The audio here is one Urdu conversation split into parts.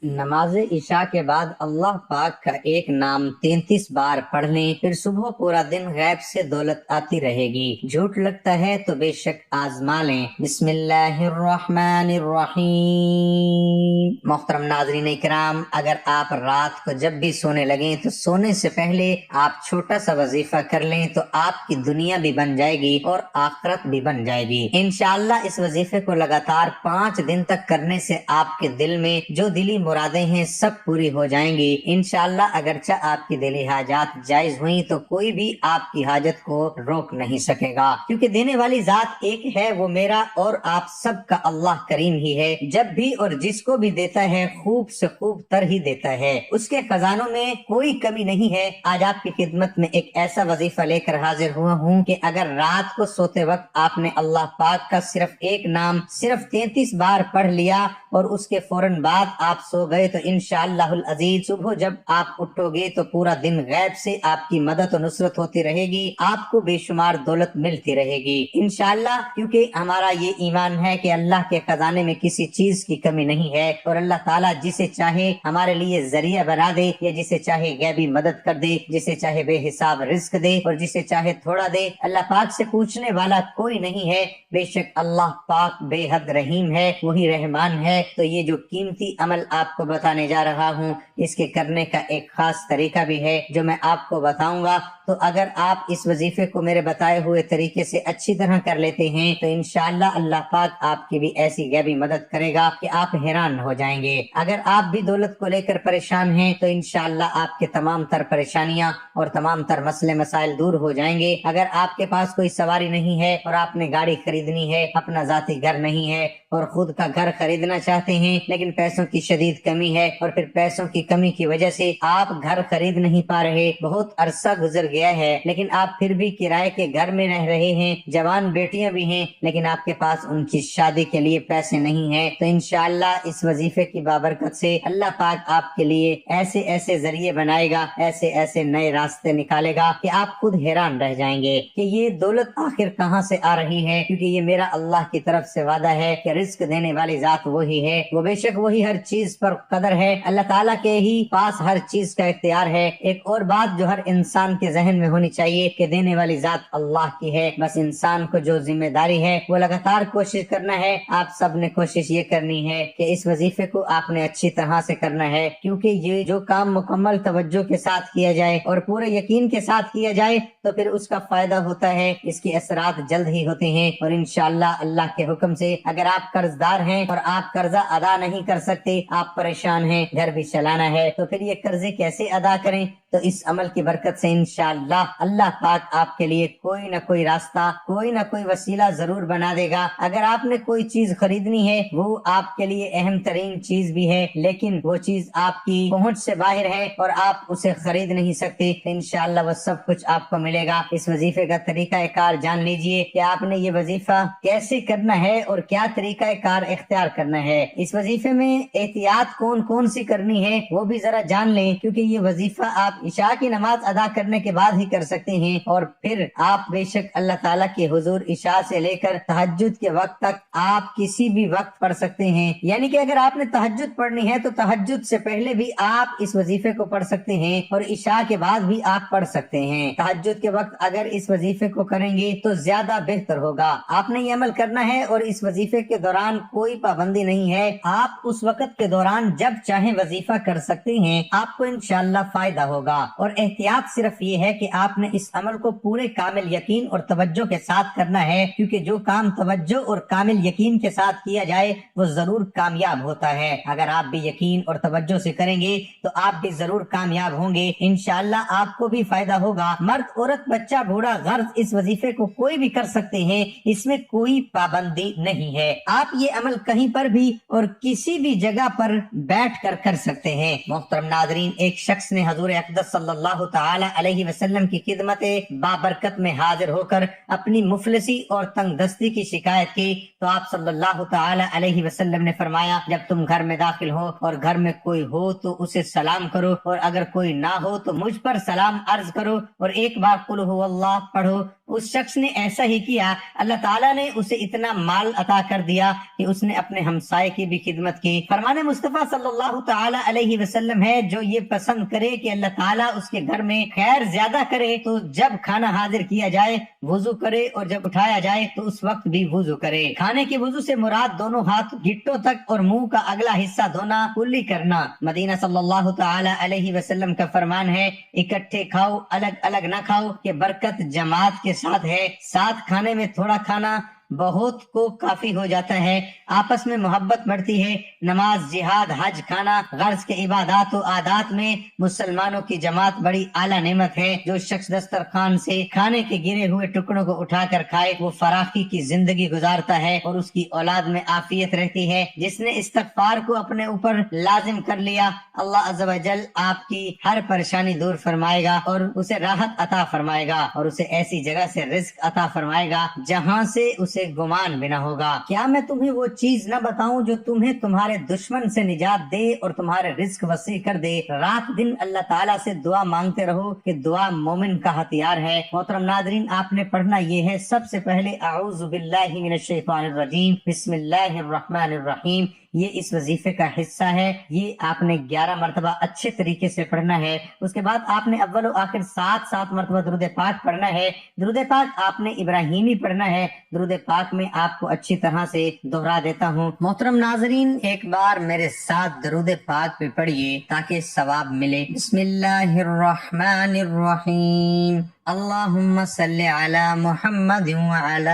نماز عشاء کے بعد اللہ پاک کا ایک نام 33 بار پڑھ لیں، پھر صبح پورا دن غیب سے دولت آتی رہے گی۔ جھوٹ لگتا ہے تو بے شک آزما لیں۔ بسم اللہ الرحمن الرحیم۔ محترم ناظرین اکرام، اگر آپ رات کو جب بھی سونے لگیں تو سونے سے پہلے آپ چھوٹا سا وظیفہ کر لیں تو آپ کی دنیا بھی بن جائے گی اور آخرت بھی بن جائے گی۔ انشاءاللہ اس وظیفے کو لگاتار 5 دن تک کرنے سے آپ کے دل میں جو دلی مرادیں ہیں سب پوری ہو جائیں گی۔ انشاءاللہ اگرچہ آپ کی دلی حاجات جائز ہوئیں تو کوئی بھی آپ کی حاجت کو روک نہیں سکے گا، کیونکہ دینے والی ذات ایک ہے، وہ میرا اور آپ سب کا اللہ کریم ہی ہے۔ جب بھی اور جس کو بھی دیتا ہے خوب سے خوب تر ہی دیتا ہے، اس کے خزانوں میں کوئی کمی نہیں ہے۔ آج آپ کی خدمت میں ایک ایسا وظیفہ لے کر حاضر ہوا ہوں کہ اگر رات کو سوتے وقت آپ نے اللہ پاک کا صرف ایک نام صرف 33 بار پڑھ لیا اور اس کے فوراً بعد آپ سو گئے تو انشاءاللہ العزیز صبح جب آپ اٹھو گے تو پورا دن غیب سے آپ کی مدد و نصرت ہوتی رہے گی، آپ کو بے شمار دولت ملتی رہے گی انشاءاللہ، کیونکہ ہمارا یہ ایمان ہے کہ اللہ کے خزانے میں کسی چیز کی کمی نہیں ہے، اور اللہ تعالیٰ جسے چاہے ہمارے لیے ذریعہ بنا دے یا جسے چاہے غیبی مدد کر دے، جسے چاہے بے حساب رزق دے اور جسے چاہے تھوڑا دے۔ اللہ پاک سے پوچھنے والا کوئی نہیں ہے، بے شک اللہ پاک بے حد رحیم ہے، وہی رحمان ہے۔ تو یہ جو قیمتی عمل آپ کو بتانے جا رہا ہوں، اس کے کرنے کا ایک خاص طریقہ بھی ہے جو میں آپ کو بتاؤں گا۔ تو اگر آپ اس وظیفے کو میرے بتائے ہوئے طریقے سے اچھی طرح کر لیتے ہیں تو انشاءاللہ اللہ پاک آپ کی بھی ایسی غیبی مدد کرے گا کہ آپ حیران ہو جائیں گے۔ اگر آپ بھی دولت کو لے کر پریشان ہیں تو انشاءاللہ آپ کے تمام تر پریشانیاں اور تمام تر مسئلے مسائل دور ہو جائیں گے۔ اگر آپ کے پاس کوئی سواری نہیں ہے اور آپ نے گاڑی خریدنی ہے، اپنا ذاتی گھر نہیں ہے اور خود کا گھر خریدنا چاہتے ہیں لیکن پیسوں کی شدید کمی ہے، اور پھر پیسوں کی کمی کی وجہ سے آپ گھر خرید نہیں پا رہے، بہت عرصہ گزر گیا ہے لیکن آپ پھر بھی کرائے کے گھر میں رہ رہے ہیں، جوان بیٹیاں بھی ہیں لیکن آپ کے پاس ان کی شادی کے لیے پیسے نہیں ہیں، تو انشاءاللہ اس وظیفے کی بابرکت سے اللہ پاک آپ کے لیے ایسے ایسے ذریعے بنائے گا، ایسے ایسے نئے راستے نکالے گا کہ آپ خود حیران رہ جائیں گے کہ یہ دولت آخر کہاں سے آ رہی ہے، کیونکہ یہ میرا اللہ کی طرف سے وعدہ ہے کہ رزق دینے والی ذات وہی ہے، وہ بے شک وہی ہر چیز پر قدر ہے، اللہ تعالیٰ کے ہی پاس ہر چیز کا اختیار ہے۔ ایک اور بات جو ہر انسان کے ذہن میں ہونی چاہیے کہ دینے والی ذات اللہ کی ہے، بس انسان کو جو ذمہ داری ہے وہ لگاتار کوشش کرنا ہے۔ آپ سب نے کوشش یہ کرنی ہے کہ اس وظیفے کو آپ نے اچھی طرح سے کرنا ہے، کیونکہ یہ جو کام مکمل توجہ کے ساتھ کیا جائے اور پورے یقین کے ساتھ کیا جائے تو پھر اس کا فائدہ ہوتا ہے، اس کے اثرات جلد ہی ہوتے ہیں، اور انشاءاللہ اللہ کے حکم سے اگر آپ قرض دار ہیں اور آپ قرضہ ادا نہیں کر سکتے، آپ پریشان ہیں، گھر بھی چلانا ہے، تو پھر یہ قرضے کیسے ادا کریں؟ تو اس عمل کی برکت سے انشاءاللہ اللہ پاک آپ کے لیے کوئی نہ کوئی راستہ، کوئی نہ کوئی وسیلہ ضرور بنا دے گا۔ اگر آپ نے کوئی چیز خریدنی ہے، وہ آپ کے لیے اہم ترین چیز بھی ہے لیکن وہ چیز آپ کی پہنچ سے باہر ہے اور آپ اسے خرید نہیں سکتے، تو انشاءاللہ وہ سب کچھ آپ کو ملے گا۔ اس وظیفے کا طریقہ کار جان لیجئے کہ آپ نے یہ وظیفہ کیسے کرنا ہے اور کیا طریقہ کار اختیار کرنا ہے۔ اس وظیفے میں احتیاط کون کون سی کرنی ہے وہ بھی ذرا جان لیں، کیونکہ یہ وظیفہ آپ عشاء کی نماز ادا کرنے کے بعد ہی کر سکتے ہیں، اور پھر آپ بے شک اللہ تعالیٰ کے حضور عشاء سے لے کر تہجد کے وقت تک آپ کسی بھی وقت پڑھ سکتے ہیں، یعنی کہ اگر آپ نے تہجد پڑھنی ہے تو تہجد سے پہلے بھی آپ اس وظیفے کو پڑھ سکتے ہیں اور عشاء کے بعد بھی آپ پڑھ سکتے ہیں۔ تہجد کے وقت اگر اس وظیفے کو کریں گے تو زیادہ بہتر ہوگا۔ آپ نے یہ عمل کرنا ہے اور اس وظیفے کے دوران کوئی پابندی نہیں ہے، آپ اس وقت کے دوران جب چاہیں وظیفہ کر سکتے ہیں، آپ کو انشاءاللہ فائدہ ہوگا۔ اور احتیاط صرف یہ ہے کہ آپ نے اس عمل کو پورے کامل یقین اور توجہ کے ساتھ کرنا ہے، کیونکہ جو کام توجہ اور کامل یقین کے ساتھ کیا جائے وہ ضرور کامیاب ہوتا ہے۔ اگر آپ بھی یقین اور توجہ سے کریں گے تو آپ بھی ضرور کامیاب ہوں گے، انشاءاللہ آپ کو بھی فائدہ ہوگا۔ مرد، عورت، بچہ، بوڑھا، غرض اس وظیفے کو کوئی بھی کر سکتے ہیں، اس میں کوئی پابندی نہیں ہے۔ آپ یہ عمل کہیں پر بھی اور کسی بھی جگہ پر بیٹھ کر کر سکتے ہیں۔ محترم ناظرین، ایک شخص نے حضور اقدس صلی اللہ تعالی علیہ وسلم کی خدمت بابرکت میں حاضر ہو کر اپنی مفلسی اور تنگ دستی کی شکایت کی تو آپ صلی اللہ تعالی علیہ وسلم نے فرمایا، جب تم گھر میں داخل ہو اور گھر میں کوئی ہو تو اسے سلام کرو، اور اگر کوئی نہ ہو تو مجھ پر سلام عرض کرو، اور ایک بار قل هو اللہ پڑھو، اس شخص نے ایسا ہی کیا، اللہ تعالیٰ نے اسے اتنا مال عطا کر دیا کہ اس نے اپنے ہمسائے کی بھی خدمت کی۔ فرمان مصطفیٰ صلی اللہ تعالی علیہ وسلم ہے، جو یہ پسند کرے کہ اللہ تعالیٰ اس کے گھر میں خیر زیادہ کرے تو جب کھانا حاضر کیا جائے وضو کرے، اور جب اٹھایا جائے تو اس وقت بھی وضو کرے۔ کھانے کے وضو سے مراد دونوں ہاتھ گھٹوں تک اور منہ کا اگلا حصہ دھونا، کلی کرنا۔ مدینہ صلی اللہ تعالی علیہ وسلم کا فرمان ہے، اکٹھے کھاؤ، الگ الگ نہ کھاؤ، کہ برکت جماعت کے ساتھ ہے۔ ساتھ کھانے میں تھوڑا کھانا بہت کو کافی ہو جاتا ہے۔ آپس میں محبت بڑھتی ہے۔ نماز، جہاد، حج، کھانا، غرض کے عبادات و عادات میں مسلمانوں کی جماعت بڑی اعلیٰ نعمت ہے۔ جو شخص دسترخوان سے کھانے کے گرے ہوئے ٹکڑوں کو اٹھا کر کھائے وہ فراخی کی زندگی گزارتا ہے اور اس کی اولاد میں عافیت رہتی ہے۔ جس نے استغفار کو اپنے اوپر لازم کر لیا، اللہ عز و جل آپ کی ہر پریشانی دور فرمائے گا اور اسے راحت عطا فرمائے گا، اور اسے ایسی جگہ سے رزق عطا فرمائے گا جہاں سے اسے گمان بھی نہ ہوگا۔ کیا میں تمہیں وہ چیز نہ بتاؤں جو تمہیں تمہارے دشمن سے نجات دے اور تمہارے رزق وسیع کر دے؟ رات دن اللہ تعالیٰ سے دعا مانگتے رہو کہ دعا مومن کا ہتھیار ہے۔ محترم ناظرین، آپ نے پڑھنا یہ ہے، سب سے پہلے اعوذ باللہ من الشیطان الرجیم، بسم اللہ الرحمن الرحیم۔ یہ اس وظیفے کا حصہ ہے۔ یہ آپ نے 11 مرتبہ اچھے طریقے سے پڑھنا ہے۔ اس کے بعد آپ نے اول و آخر 7 مرتبہ درود پاک پڑھنا ہے۔ درود پاک آپ نے ابراہیمی پڑھنا ہے۔ درود پاک میں آپ کو اچھی طرح سے دہرا دیتا ہوں۔ محترم ناظرین، ایک بار میرے ساتھ درود پاک پہ پڑھیے تاکہ ثواب ملے۔ بسم اللہ الرحمن الرحیم، اللہم صلی علی محمد وعلی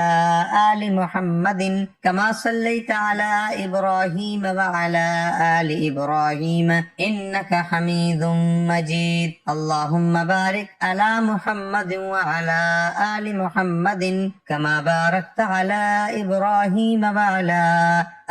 آل محمد کما صلیت علی ابراہیم وعلی آل ابراہیم انک حمید مجید، اللہم بارک علی محمد وعلی آل محمد کما بارکت علی ابراہیم وعلی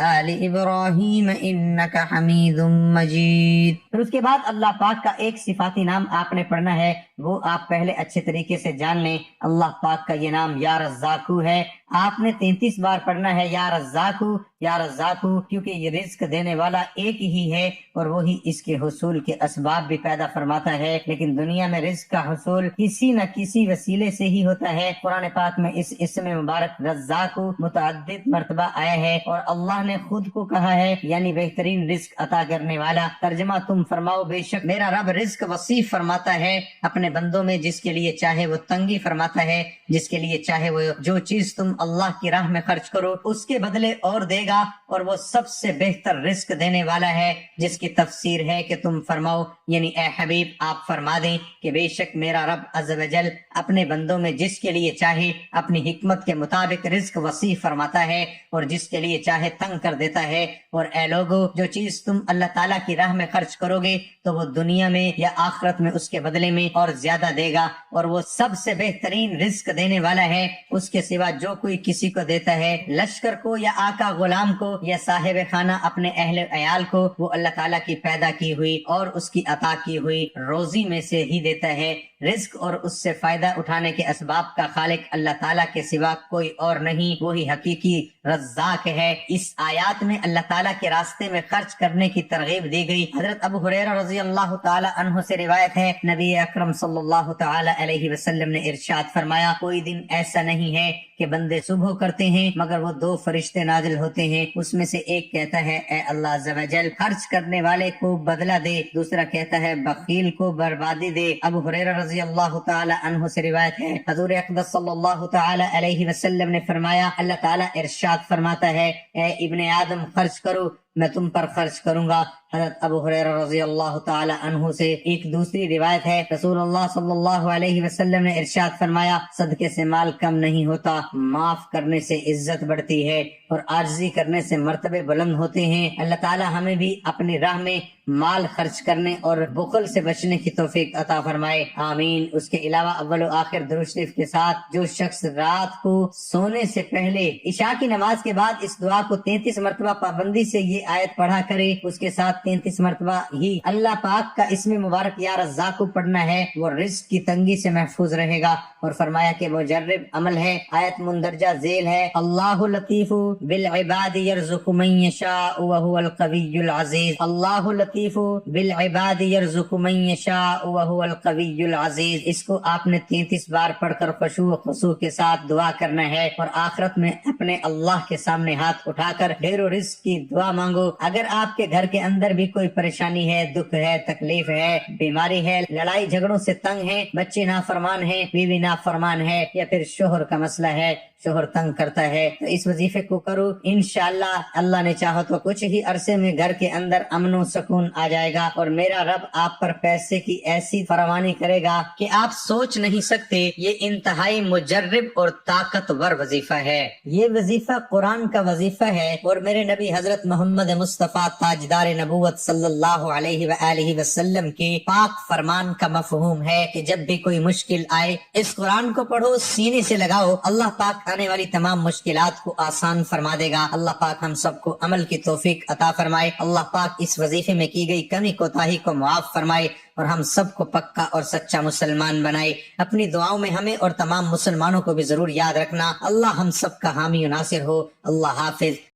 آل ابراہیم انک حمید مجید۔ پھر اس کے بعد اللہ پاک کا ایک صفاتی نام آپ نے پڑھنا ہے، وہ آپ پہلے اچھے طریقے سے جان لیں۔ اللہ پاک کا یہ نام یا رزاقو ہے۔ آپ نے 33 بار پڑھنا ہے، یا رزاقو یا رزاقو، کیونکہ یہ رزق دینے والا ایک ہی ہے اور وہی اس کے حصول کے اسباب بھی پیدا فرماتا ہے، لیکن دنیا میں رزق کا حصول کسی نہ کسی وسیلے سے ہی ہوتا ہے۔ قرآن پاک میں اس اسم مبارک رزاقو متعدد مرتبہ آیا ہے اور اللہ نے خود کو کہا ہے، یعنی بہترین رزق عطا کرنے والا۔ ترجمہ تم فرماؤ، بے شک میرا رب رزق وسیع فرماتا ہے اپنے بندوں میں، جس کے لیے چاہے وہ تنگی فرماتا ہے، جس کے لیے چاہے وہ جو چیز تم اللہ کی راہ میں خرچ کرو اس کے بدلے اور دے گا، اور وہ سب سے بہتر رزق دینے والا ہے، جس کی تفسیر ہے کہ تم فرماؤ، یعنی اے حبیب آپ فرما دیں کہ بے شک میرا رب عز و جل اپنے بندوں میں جس کے لیے چاہے اپنی حکمت کے مطابق رزق وسیع فرماتا ہے اور جس کے لیے چاہے تنگ کر دیتا ہے۔ اور اے لوگو، جو چیز تم اللہ تعالیٰ کی راہ میں خرچ کرو گے تو وہ دنیا میں یا آخرت میں اس کے بدلے میں اور زیادہ دے گا، اور وہ سب سے بہترین رزق دینے والا ہے۔ اس کے سوا جو کوئی کسی کو دیتا ہے، لشکر کو یا آقا غلام کو یا صاحب خانہ اپنے اہل عیال کو، وہ اللہ تعالیٰ کی پیدا کی ہوئی اور اس کی عطا کی ہوئی روزی میں سے ہی دیتا ہے۔ رزق اور اس سے فائدہ اٹھانے کے اسباب کا خالق اللہ تعالیٰ کے سوا کوئی اور نہیں، وہی حقیقی رزاق ہے۔ اس آیات میں اللہ تعالیٰ کے راستے میں خرچ کرنے کی ترغیب دی گئی۔ حضرت ابو ہریرہ رضی اللہ تعالی عنہ سے روایت ہے، نبی اکرم صلی اللہ تعالی علیہ وسلم نے ارشاد فرمایا، کوئی دن ایسا نہیں ہے کہ بندے صبح کرتے ہیں مگر وہ 2 فرشتے نازل ہوتے ہیں، اس میں سے ایک کہتا ہے اے اللہ عز و جل خرچ کرنے والے کو بدلہ دے، دوسرا کہتا ہے بخیل کو بربادی دے۔ ابو ہریرہ رضی اللہ تعالی عنہ سے روایت ہے، حضور اقدس صلی اللہ تعالی علیہ وسلم نے فرمایا، اللہ تعالی ارشاد فرماتا ہے، اے ابن آدم خرچ کرو میں تم پر خرچ کروں گا۔ حضرت ابو ہریرہ رضی اللہ تعالی عنہ سے ایک دوسری روایت ہے، رسول اللہ صلی اللہ علیہ وسلم نے ارشاد فرمایا، صدقے سے مال کم نہیں ہوتا، معاف کرنے سے عزت بڑھتی ہے اور عاجزی کرنے سے مرتبے بلند ہوتے ہیں۔ اللہ تعالی ہمیں بھی اپنی راہ میں مال خرچ کرنے اور بخل سے بچنے کی توفیق عطا فرمائے، آمین۔ اس کے علاوہ اول و آخر درود شریف کے ساتھ جو شخص رات کو سونے سے پہلے عشاء کی نماز کے بعد اس دعا کو 33 مرتبہ پابندی سے یہ آیت پڑھا کرے، اس کے ساتھ 33 مرتبہ ہی اللہ پاک کا اسم مبارک یا رزاق کو پڑھنا ہے، وہ رزق کی تنگی سے محفوظ رہے گا۔ اور فرمایا کہ مجرب عمل ہے۔ آیت مندرجہ ذیل ہے، اللہ لطیف بالعباد یرزق من یشاء وهو القوی العزیز، اللہ لطیف اللطیف بالعباد یرزق من یشاء وهو القوی العزیز، اس کو آپ نے 33 بار پڑھ کر خشوع و خضوع کے ساتھ دعا کرنا ہے، اور آخرت میں اپنے اللہ کے سامنے ہاتھ اٹھا کر ڈھیر و رزق کی دعا مانگو۔ اگر آپ کے گھر کے اندر بھی کوئی پریشانی ہے، دکھ ہے، تکلیف ہے، بیماری ہے، لڑائی جھگڑوں سے تنگ ہے، بچے نافرمان ہیں، بیوی نافرمان ہے، یا پھر شوہر کا مسئلہ ہے، شوہر تنگ کرتا ہے، تو اس وظیفے کو کرو، انشاءاللہ اللہ نے چاہا تو کچھ ہی عرصے میں گھر کے اندر امن و سکون آ جائے گا، اور میرا رب آپ پر پیسے کی ایسی فراوانی کرے گا کہ آپ سوچ نہیں سکتے۔ یہ انتہائی مجرب اور طاقتور وظیفہ ہے۔ یہ وظیفہ قرآن کا وظیفہ ہے، اور میرے نبی حضرت محمد مصطفیٰ تاجدار نبوت صلی اللہ علیہ وآلہ وسلم کے پاک فرمان کا مفہوم ہے کہ جب بھی کوئی مشکل آئے اس قرآن کو پڑھو، سینے سے لگاؤ، اللہ پاک آنے والی تمام مشکلات کو آسان فرما دے گا۔ اللہ پاک ہم سب کو عمل کی توفیق عطا فرمائے، اللہ پاک اس وظیفے میں کی گئی کمی کوتاہی کو معاف فرمائے، اور ہم سب کو پکا اور سچا مسلمان بنائے۔ اپنی دعاؤں میں ہمیں اور تمام مسلمانوں کو بھی ضرور یاد رکھنا۔ اللہ ہم سب کا حامی و ناصر ہو۔ اللہ حافظ۔